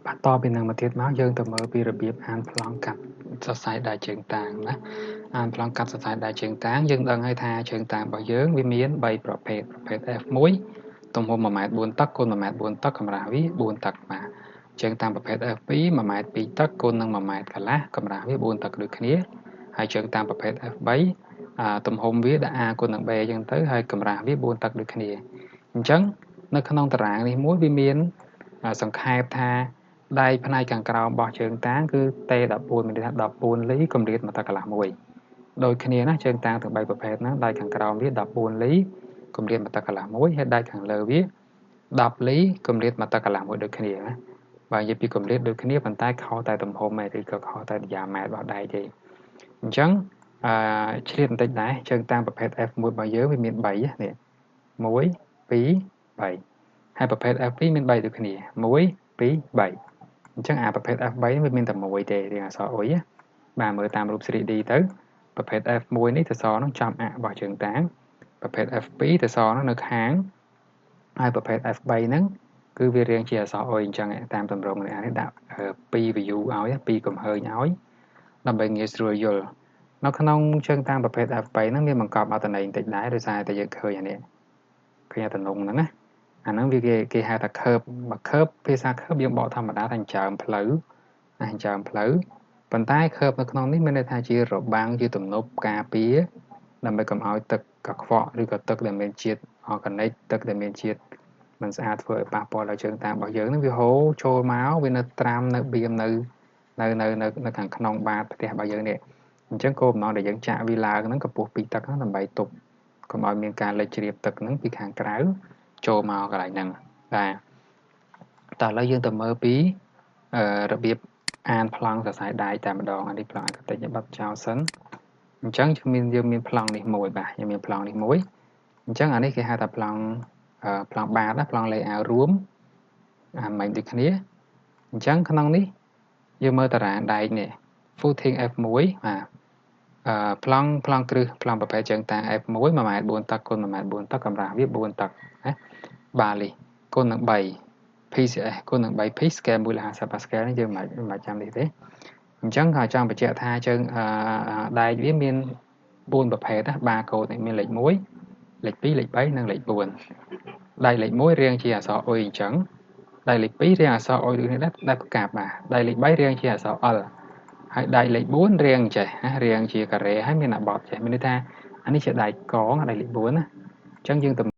Bạn to bên năng mà thiết máu dương từ mơ bịរបៀបអានប្លង់កាត់សរសៃដៃជើងតាងណាអានប្លង់កាត់សរសៃដៃជើងតាងយើងដឹងហើយថាជើងតាងរបស់យើងវាមាន3ប្រភេទប្រភេទ F1 ទំហំ 1m 4 តឹកគុណ 1m 4 តឹកកម្រាស់វា4តឹកបាទជើងតាងប្រភេទ F2 1m 2 តឹកគុណនឹង 1m កន្លះកម្រាស់វា4តឹកដូចគ្នាហើយជើងតាងប្រភេទ F3 ទំហំវាដាក់ A គុណនឹង B អញ្ចឹងទៅហើយកម្រាស់វា4តឹកដូចគ្នាអញ្ចឹងនៅក្នុងតារាងនេះមួយវាមានសង្ខេបថាដៃផ្នែកខាងក្រោមរបស់ជើងតាងគឺ T14 មានន័យថា14លីកម្រិត1តឹកកន្លះមួយដូចគ្នាណាជើងតាងទាំង3ប្រភេទហ្នឹងដៃខាងក្រោមវា14លីកម្រិត1តឹកកន្លះមួយហើយដៃខាងលើវា10លីកម្រិត1តឹកកន្លះមួយដូចគ្នាណាបើនិយាយពីកម្រិតដូចគ្នាប៉ុន្តែខុសតែទំហំឯងឬក៏ខុសតែឌីយ៉ាម៉ែត្ររបស់ដៃទេអញ្ចឹងឆ្លៀតបន្តិចដែរជើងតាងប្រភេទ F1 របស់យើងវាមាន3នេះ1 2 3ហើយប្រភេទ F2 មាន3ដូចគ្នា1 2 3អញ្ចឹងប្រភេទ F3 នេះវាមានតែមួយទេរៀងអក្សរអុយបាទមើលតាមរូប 3D ទៅប្រភេទ F1 នេះសសរហ្នឹងចំរបស់ជើងតាងប្រភេទ F2 សសរហ្នឹងនៅខាងហើយប្រភេទ F3 ហ្នឹងគឺវារៀងជាអក្សរអុយអញ្ចឹងតាមទម្រង់នេះដាក់2 view ឲ្យ2កំហើញឲ្យដើម្បីងាយស្រួលយល់នៅក្នុងជើងតាងប្រភេទ F3 ហ្នឹងមានបង្កប់អត្ថន័យបន្តិចដែរដោយសារតែយើងឃើញអានេះឃើញអត្ថន័យហ្នឹងណាអាហ្នឹងវាគេហៅថា curve បើ curve ភាសា curve យើងបកធម្មតាថាអញ្ចើមផ្លូវអញ្ចើមផ្លូវប៉ុន្តែ curve នៅក្នុងនេះមានន័យថាជារបាំងជាទំនប់ការពារដើម្បីកុំឲ្យទឹកកខ្វក់ឬក៏ទឹកដែលមានជាតិអ័រហ្គានិកទឹកដែលមានជាតិមិនស្អាតធ្វើឲ្យប៉ះពាល់ដល់ជើងតាងរបស់យើងនឹងវាហូរចូលមកវានៅត្រាំនៅបៀមនៅខាងក្នុងបាតផ្ទះរបស់យើងនេះអញ្ចឹងគោលបំណងដែលយើងចាក់វាឡើងហ្នឹងកម្ពស់ពីទឹកហ្នឹងដើម្បីទប់កុំឲ្យមានការលិចជ្រាបទឹកហ្នឹងពីខាងក្រៅចូលមកកន្លែងហ្នឹងបាទតើឥឡូវយើងទៅមើលពីរបៀបអានប្លង់សរសៃដៃតែម្ដងអានេះប្លង់អេកតិចបတ်ចោលសិនអញ្ចឹងយើងមានប្លង់នេះមួយបាទយើងមានប្លង់នេះមួយអញ្ចឹងអានេះគេហៅថាប្លង់បាតប្លង់ layout រួមមិនដូចគ្នាអញ្ចឹងក្នុងនេះយើងមើលតារាងដែកនេះ footing F1 បាទប្លង់គ្រឹះប្លង់ប្រភេទជើងតាង F1 1m 4 តឹកគុណ 1m 4 តឹកកម្រាស់វា4តឹកណាបាលីគុណនឹង3 PCS គុណនឹង3 P scale 150 Pascal នេះយើងមិនចាំនេះទេអញ្ចឹងក៏ចង់បញ្ជាក់ថាជើងដែកវាមាន4ប្រភេទណាបាកូដនេះមានលេខ1លេខ2លេខ3និងលេខ4ដៃលេខ1រៀងជាអក្សរអុយអញ្ចឹងដៃលេខ2រៀងអក្សរអុយដូចនេះដែរផ្កាប់បាទដៃលេខ3រៀងជាអក្សរ L ហើយដៃលេខ4រៀងចេះណារៀងជាការ៉េហើយមានអាបតចេះមានន័យថាអានេះជាដៃកងដៃលេខ4ណាអញ្ចឹងយើងទៅ